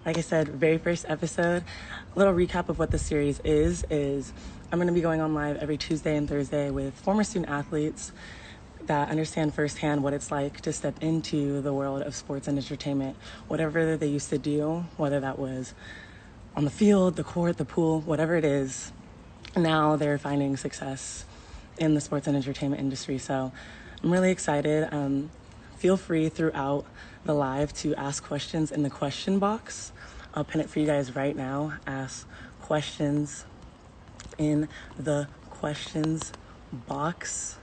like I said, very first episode. A little recap of what the series is I'm going to be going on live every Tuesday and Thursday with former student athletes that understand firsthand what it's like to step into the world of sports and entertainment, whatever they used to do, whether that was on the field, the court, the pool, whatever it is. Now they're finding success in the sports and entertainment industry. So I'm really excited. Feel free throughout the live to ask questions in the question box. I'll pin it for you guys right now. Ask questions in the questions box.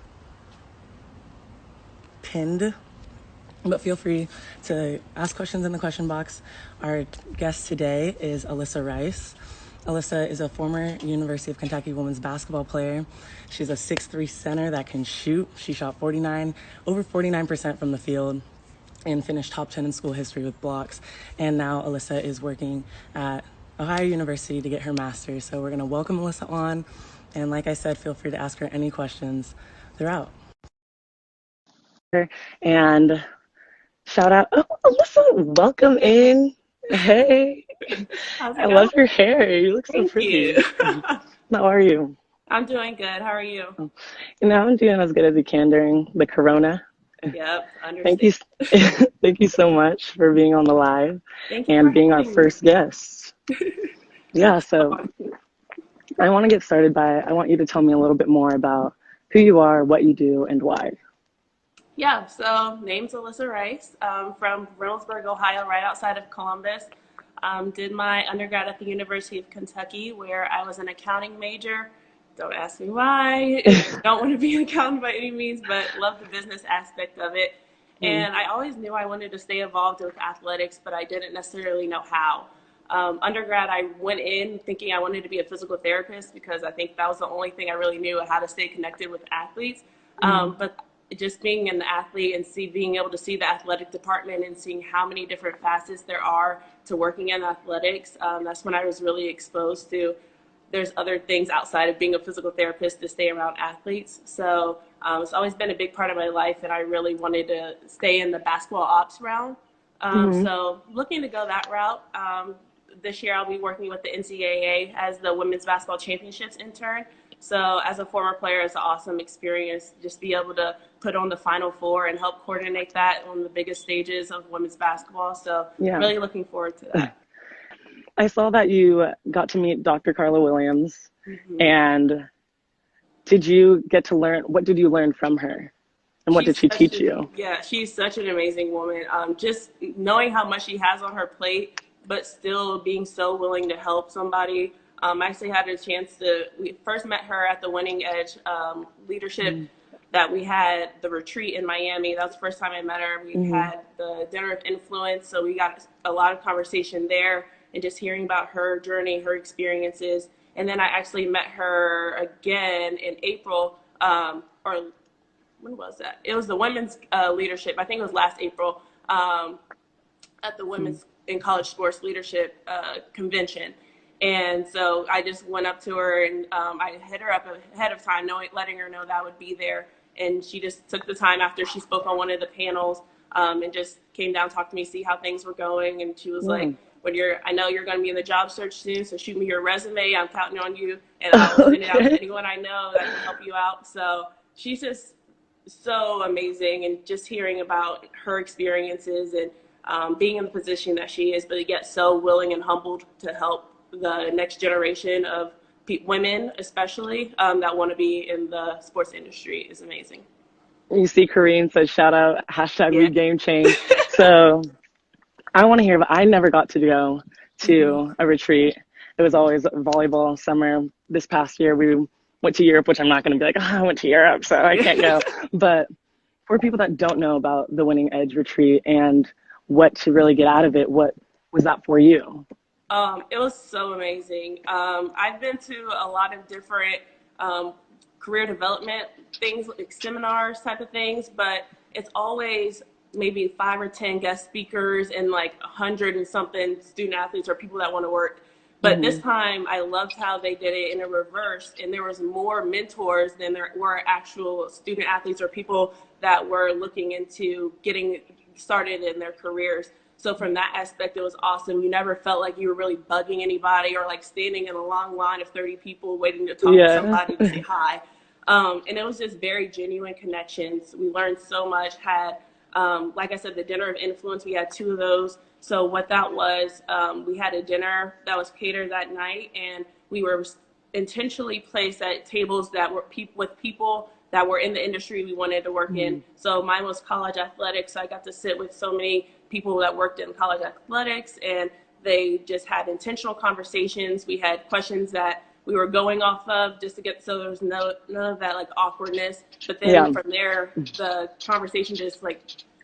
Pinned. But feel free to ask questions in the question box. Our guest today is Alyssa Rice. Alyssa is a former University of Kentucky women's basketball player. She's a 6'3" center that can shoot. She shot over 49% from the field and finished top 10 in school history with blocks. And now Alyssa is working at Ohio University to get her master's. So we're going to welcome Alyssa on. And like I said, feel free to ask her any questions throughout. And shout out, oh, Alyssa, welcome in. Hey, I love your hair. You look so pretty. How are you? I'm doing good. How are you? I'm doing as good as you can during the corona. Yep, Thank you. Thank you so much for being on the live and being our first guest. Yeah, so I want to get started I want you to tell me a little bit more about who you are, what you do, and why. Yeah, so name's Alyssa Rice. From Reynoldsburg, Ohio, right outside of Columbus. Did my undergrad at the University of Kentucky, where I was an accounting major. Don't ask me why. Don't want to be an accountant by any means, but love the business aspect of it. And I always knew I wanted to stay involved with athletics, but I didn't necessarily know how. Undergrad, I went in thinking I wanted to be a physical therapist because I think that was the only thing I really knew how to stay connected with athletes. But just being an athlete and being able to see the athletic department and seeing how many different facets there are to working in athletics, that's when I was really exposed to there's other things outside of being a physical therapist to stay around athletes. So it's always been a big part of my life, and I really wanted to stay in the basketball ops realm. So looking to go that route. This year I'll be working with the NCAA as the Women's Basketball Championships intern. So as a former player, it's an awesome experience just be able to put on the Final Four and help coordinate that on the biggest stages of women's basketball. So really looking forward to that. I saw that you got to meet Dr. Carla Williams. And did you get to learn, what did you learn from her? And what did she teach you? Yeah, she's such an amazing woman. Just knowing how much she has on her plate, but still being so willing to help somebody. I actually had a chance we first met her at the Winning Edge leadership that we had the retreat in Miami. That was the first time I met her. We had the Dinner of Influence, so we got a lot of conversation there and just hearing about her journey, her experiences. And then I actually met her again in April, or when was that? It was the women's leadership. I think it was last April at the Women's in College Sports Leadership Convention. And so I just went up to her and I hit her up ahead of time, letting her know that I would be there. And she just took the time after she spoke on one of the panels and just came down, talked to me, see how things were going. And she was like, I know you're going to be in the job search soon, so shoot me your resume. I'm counting on you. And I'll send it out to anyone I know that can help you out. So she's just so amazing. And just hearing about her experiences and being in the position that she is, but yet so willing and humbled to help the next generation of women, especially, that want to be in the sports industry is amazing. You see, Corrine said, shout out, #we game change. So I want to hear, but I never got to go to a retreat. It was always volleyball summer. This past year, we went to Europe, which I'm not going to be like, I went to Europe, so I can't go. But for people that don't know about the Winning Edge retreat and what to really get out of it, what was that for you? It was so amazing. I've been to a lot of different career development things, like seminars type of things, but it's always maybe 5 or 10 guest speakers and like 100 and something student athletes or people that want to work. But this time I loved how they did it in a reverse, and there was more mentors than there were actual student athletes or people that were looking into getting started in their careers. So from that aspect, it was awesome. You never felt like you were really bugging anybody or like standing in a long line of 30 people waiting to talk to Yeah. somebody to say hi. And it was just very genuine connections. We learned so much. Had, like I said, the dinner of influence. We had 2 of those. So what that was, we had a dinner that was catered that night, and we were intentionally placed at tables that were with people that were in the industry we wanted to work in. So mine was college athletics. So I got to sit with so many people that worked in college athletics, and they just had intentional conversations. We had questions that we were going off of just to get, so there was none of that like awkwardness. But then from there, the conversation just like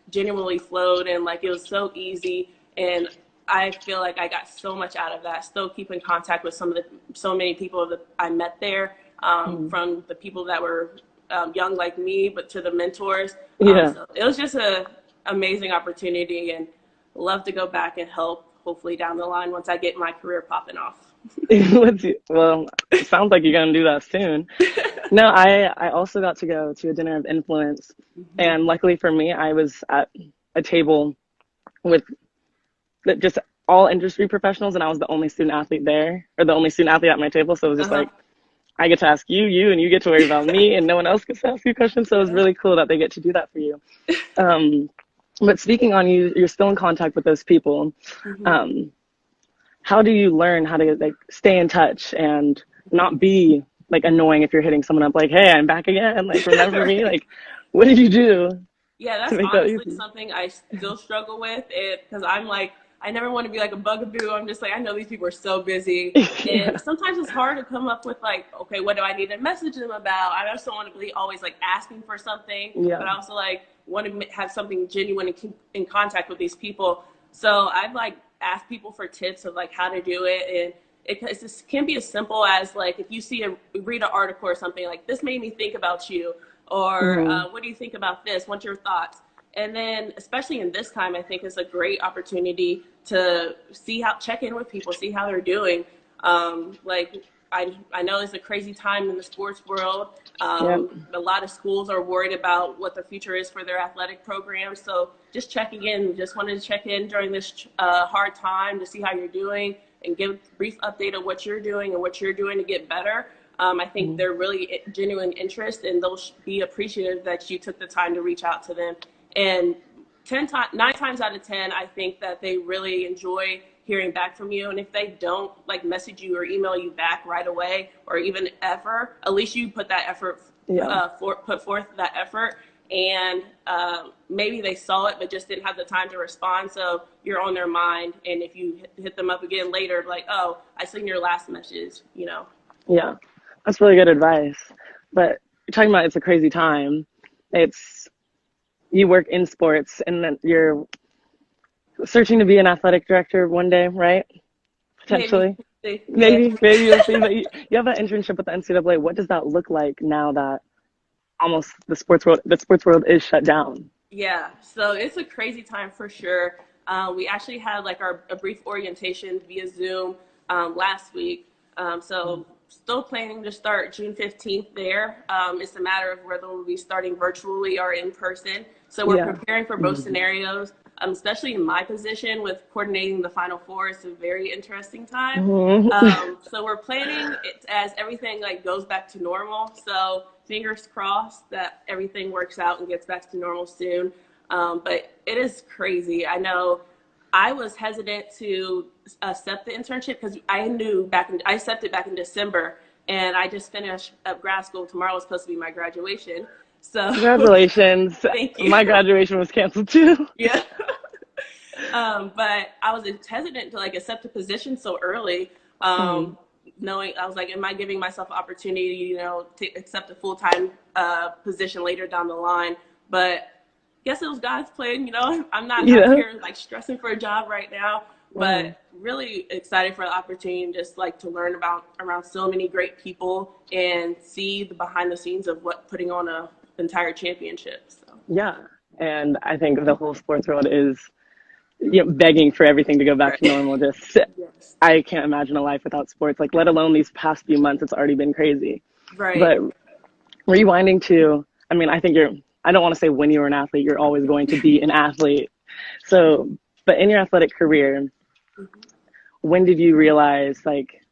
genuinely flowed, and like it was so easy. And I feel like I got so much out of that. Still keep in contact with so many people that I met there, from the people that were young like me, but to the mentors. So it was just a amazing opportunity, and love to go back and help hopefully down the line once I get my career popping off. Well, it sounds like you're going to do that soon. No, I also got to go to a dinner of influence. And luckily for me, I was at a table with just all industry professionals, and I was the only student athlete there, or the only student athlete at my table. So it was just like, I get to ask you, and you get to worry about me, and no one else gets to ask you questions. So it was really cool that they get to do that for you. But speaking on you're still in contact with those people. How do you learn how to like stay in touch and not be like annoying if you're hitting someone up like, hey, I'm back again, like remember me? Like, what did you do? Yeah, that's honestly something I still struggle with, because I'm like, I never want to be like a bugaboo. I'm just like, I know these people are so busy. And sometimes it's hard to come up with like, okay, what do I need to message them about? I also want to be always like asking for something, but I also like want to have something genuine and keep in contact with these people. So I've like asked people for tips of like how to do it. And it just can be as simple as like, if you read an article or something like, this made me think about you, or what do you think about this? What's your thoughts? And then, especially in this time, I think it's a great opportunity to check in with people, see how they're doing. Like, I know it's a crazy time in the sports world. A lot of schools are worried about what the future is for their athletic programs. So just checking in, just wanted to check in during this hard time to see how you're doing and give a brief update of what you're doing and what you're doing to get better. I think they're really genuine interest, and they'll be appreciative that you took the time to reach out to them. And 9 times out of 10, I think that they really enjoy hearing back from you. And if they don't like message you or email you back right away, or even ever, at least you put that effort, put forth that effort. And maybe they saw it, but just didn't have the time to respond. So you're on their mind. And if you hit them up again later, like, oh, I seen your last message, you know? Yeah, that's really good advice. But you're talking about it's a crazy time. You work in sports, and then you're searching to be an athletic director one day, right? Potentially. Maybe you'll see. But you have an internship with the NCAA. What does that look like now that almost the sports world is shut down? Yeah, so it's a crazy time for sure. We actually had like a brief orientation via Zoom last week. So still planning to start June 15th there. It's a matter of whether we'll be starting virtually or in person. So we're preparing for both scenarios, especially in my position with coordinating the Final Four. It's a very interesting time. So we're planning it as everything like goes back to normal. So fingers crossed that everything works out and gets back to normal soon. But it is crazy. I know I was hesitant to accept the internship because I accepted back in December, and I just finished up grad school. Tomorrow was supposed to be my graduation. So congratulations. Thank you. My graduation was canceled too. Yeah. But I was hesitant to like accept a position so early, knowing I was like, am I giving myself an opportunity, to accept a full-time position later down the line? But guess it was God's plan. I'm not out here like stressing for a job right now, but really excited for the opportunity and just like to learn around so many great people and see the behind the scenes of what putting on a entire championship. So. Yeah, and I think the whole sports world is begging for everything to go back to normal. I can't imagine a life without sports, like let alone these past few months. It's already been crazy. Right. But rewinding to, I think I don't want to say when you were an athlete, you're always going to be an athlete. So But in your athletic career, when did you realize, like,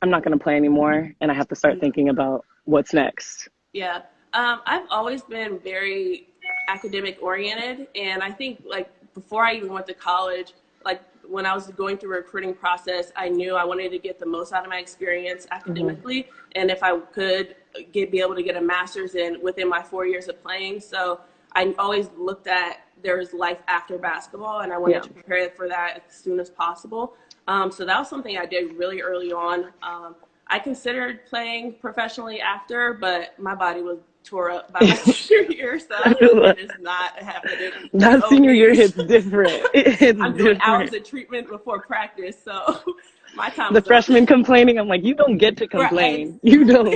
I'm not going to play anymore and I have to start thinking about what's next? Yeah. I've always been very academic oriented. And I think like before I even went to college, like when I was going through a recruiting process, I knew I wanted to get the most out of my experience academically. And if I could be able to get a master's in within my 4 years of playing. So I always looked at there's life after basketball and I wanted to prepare for that as soon as possible. So that was something I did really early on. I considered playing professionally after, but my body was tore up by my senior year, so it is not happening. That senior year hits different. I'm doing hours of treatment before practice, so my time the was freshman up. complaining, I'm like, you don't get to complain. Right. You don't.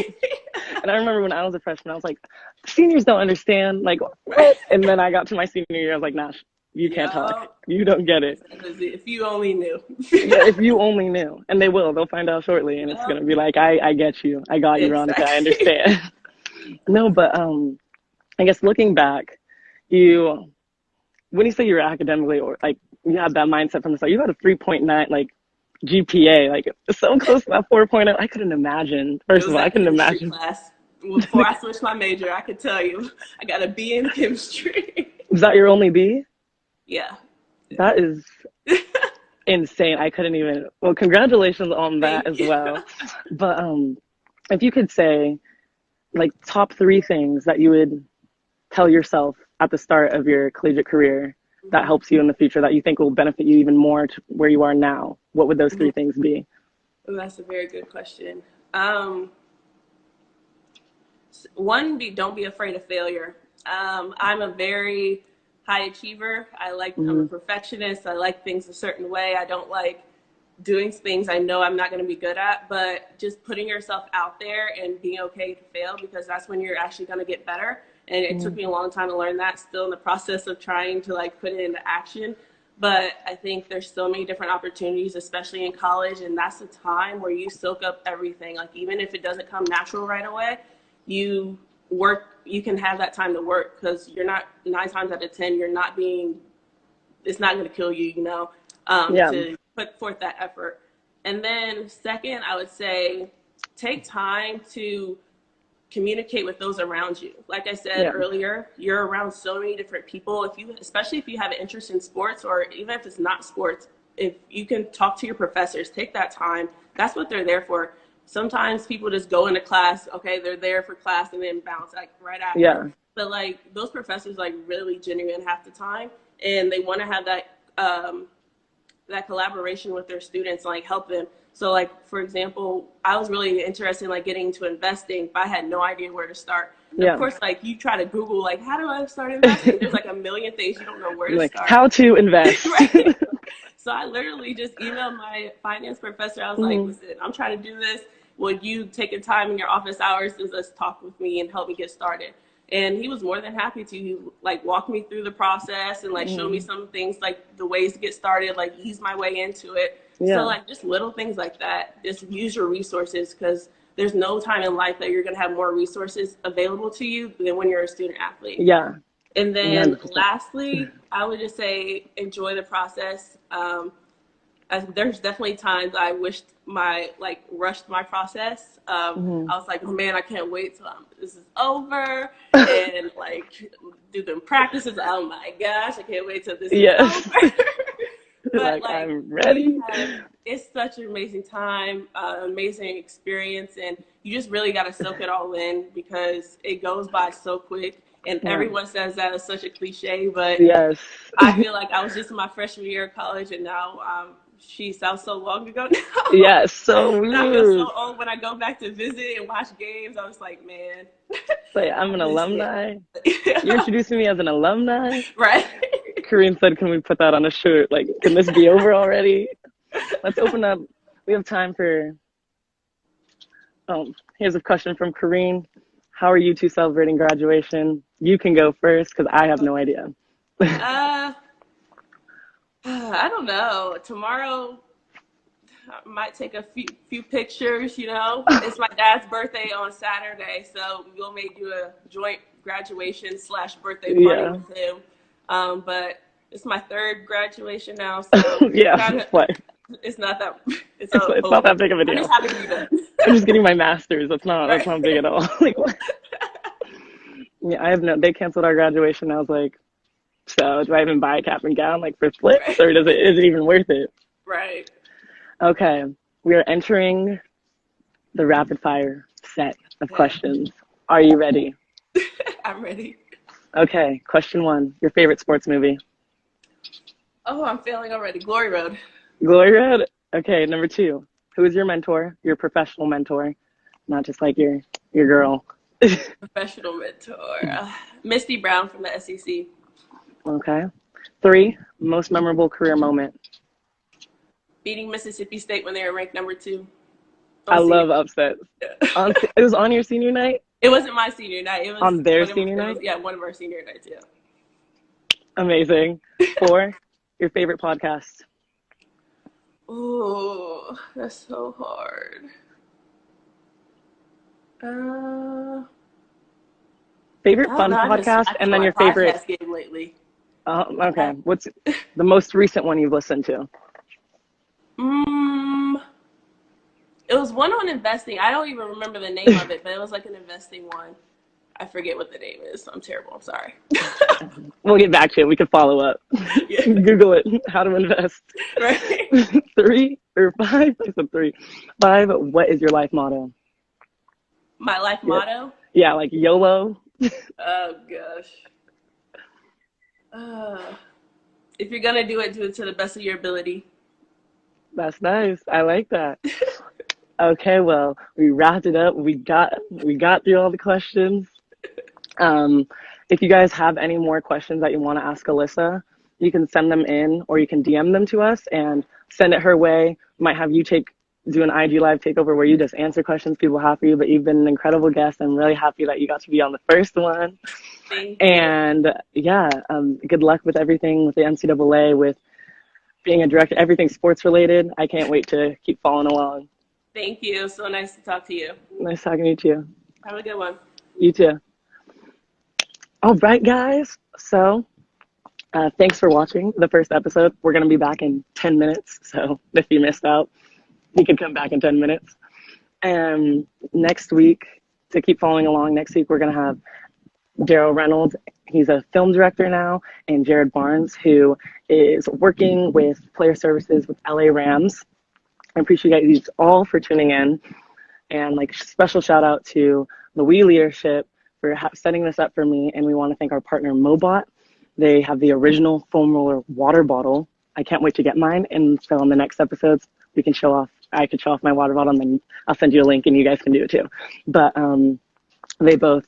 And I remember when I was a freshman, I was like, seniors don't understand. Like, what? And then I got to my senior year, I was like, nah, you can't talk. You don't get it. If you only knew. Yeah, if you only knew. And they will. They'll find out shortly. And it's going to be like, I get you. I got you, Ronika. I understand. No, but I guess looking back, when you say you were academically, or like you had that mindset from the start, you had a 3.9 like GPA, like so close to that 4.0. I couldn't imagine. First of all, I couldn't imagine. Class. Before I switched my major, I could tell you I got a B in chemistry. Was that your only B? Yeah. That is insane. I couldn't even. Well, congratulations on that as well. But if you could say, like, top 3 things that you would tell yourself at the start of your collegiate career that helps you in the future, that you think will benefit you even more to where you are now, what would those 3 things be? Oh, that's a very good question. One, don't be afraid of failure. I'm a very high achiever. I'm a perfectionist. I like things a certain way. I don't like doing things I know I'm not going to be good at, but just putting yourself out there and being okay to fail, because that's when you're actually going to get better. And it took me a long time to learn that, still in the process of trying to like put it into action. But I think there's so many different opportunities, especially in college. And that's the time where you soak up everything. Like, even if it doesn't come natural right away, you can have that time to work, because you're not 9 times out of 10, it's not going to kill you, to put forth that effort. And then second, I would say take time to communicate with those around you. Like I said earlier, you're around so many different people. Especially if you have an interest in sports, or even if it's not sports, if you can talk to your professors, take that time. That's what they're there for. Sometimes people just go into class, okay, they're there for class and then bounce like right after. Yeah. But like those professors like really genuine half the time, and they want to have that collaboration with their students, like help them. So like, for example, I was really interested in like getting into investing, but I had no idea where to start. Yeah. Of course, like you try to Google, like, how do I start investing? There's like a million things you don't know where to start. How to invest. Right. So I literally just emailed my finance professor. I was like, listen, I'm trying to do this. Would you take a time in your office hours to just talk with me and help me get started? And he was more than happy to. He like walk me through the process and like show me some things, like the ways to get started, like ease my way into it. Yeah. So like just little things like that. Just use your resources, because there's no time in life that you're going to have more resources available to you than when you're a student athlete. Yeah. And then 100%. Lastly, I would just say enjoy the process. There's definitely times I wished rushed my process. I was like, oh man, I can't wait till this is over and like do them practices. Oh my gosh, I can't wait till this is over. But like I'm ready. It's such an amazing time, amazing experience, and you just really got to soak it all in, because it goes by so quick. And everyone says that is such a cliche, but I feel like I was just in my freshman year of college, and now sounds so long ago now. Yes, so weird. I feel so old when I go back to visit and watch games. I was like, man. Like, I'm an alumni. You're introducing me as an alumni? Right. Kareem said, can we put that on a shirt? Like, can this be over already? Let's open up. We have time for, here's a question from Kareem. How are you two celebrating graduation? You can go first, because I have no idea. I don't know. Tomorrow, I might take a few pictures, It's my dad's birthday on Saturday, so we may do a joint graduation / birthday party with him. But It's my third graduation now, so Yeah, kind of what? it's not that It's not that big of a I'm deal. just happy to be done. I'm just getting my master's. That's Right. not big at all. Like, yeah, they canceled our graduation. I was like, so do I even buy a cap and gown like for flips, Right. or is it even worth it? Right. Okay, we are entering the rapid fire set of Yeah. questions. Are you ready? I'm ready. Okay, question one. Your favorite sports movie? Oh, I'm failing already. Glory Road. Glory Road. Okay, number two. Who is your mentor? Your professional mentor, not just like your girl. Professional mentor. Misty Brown from the SEC. Okay. Three. Most memorable career moment. Beating Mississippi State when they were ranked number 2. I On senior. love upsets. It was on your senior night? It wasn't my senior night. It was On their one of senior it was night? yeah, one of our senior nights, yeah. Amazing. Four. Your favorite podcast. Oh, that's so hard. Favorite I don't fun know. I just podcast, smacked and then my your favorite. podcast game lately. Okay. What's the most recent one you've listened to? Mm, it was one on investing. I don't even remember the name of it, but it was like an investing one. I forget what the name is. I'm terrible. I'm sorry. We'll get back to it. We can follow up. Yeah. Google it. How to invest. Right. Three or five? I said three. Five. What is your life motto? My life Yeah. motto? Yeah, like YOLO. Oh, gosh. If you're going to do it to the best of your ability. That's nice. I like that. Okay, well, we wrapped it up. We got through all the questions. If you guys have any more questions that you want to ask Alyssa, you can send them in or you can DM them to us and send it her way. We might have you do an IG live takeover where you just answer questions people have for you, but you've been an incredible guest. I'm really happy that you got to be on the first one. Thank you. And yeah, good luck with everything with the NCAA, with being a director, everything sports related. I can't wait to keep following along. Thank you. So nice to talk to you. Nice talking to you too. Have a good one. You too. All right, guys. So thanks for watching the first episode. We're going to be back in 10 minutes. So if you missed out, you can come back in 10 minutes. And next week, to keep following along, next week we're going to have Daryl Reynolds. He's a film director now, and Jared Barnes, who is working with player services with LA Rams. I appreciate you guys all for tuning in. And like special shout out to the We leadership for setting this up for me. And we want to thank our partner Mobot. They have the original foam roller water bottle. I can't wait to get mine. And so on the next episodes, I could show off my water bottle, and then I'll send you a link and you guys can do it too. But they both,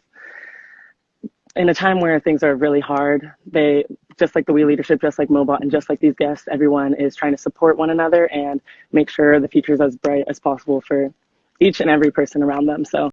in a time where things are really hard, they, just like the We leadership, just like Mobot, and just like these guests, everyone is trying to support one another and make sure the future is as bright as possible for each and every person around them. So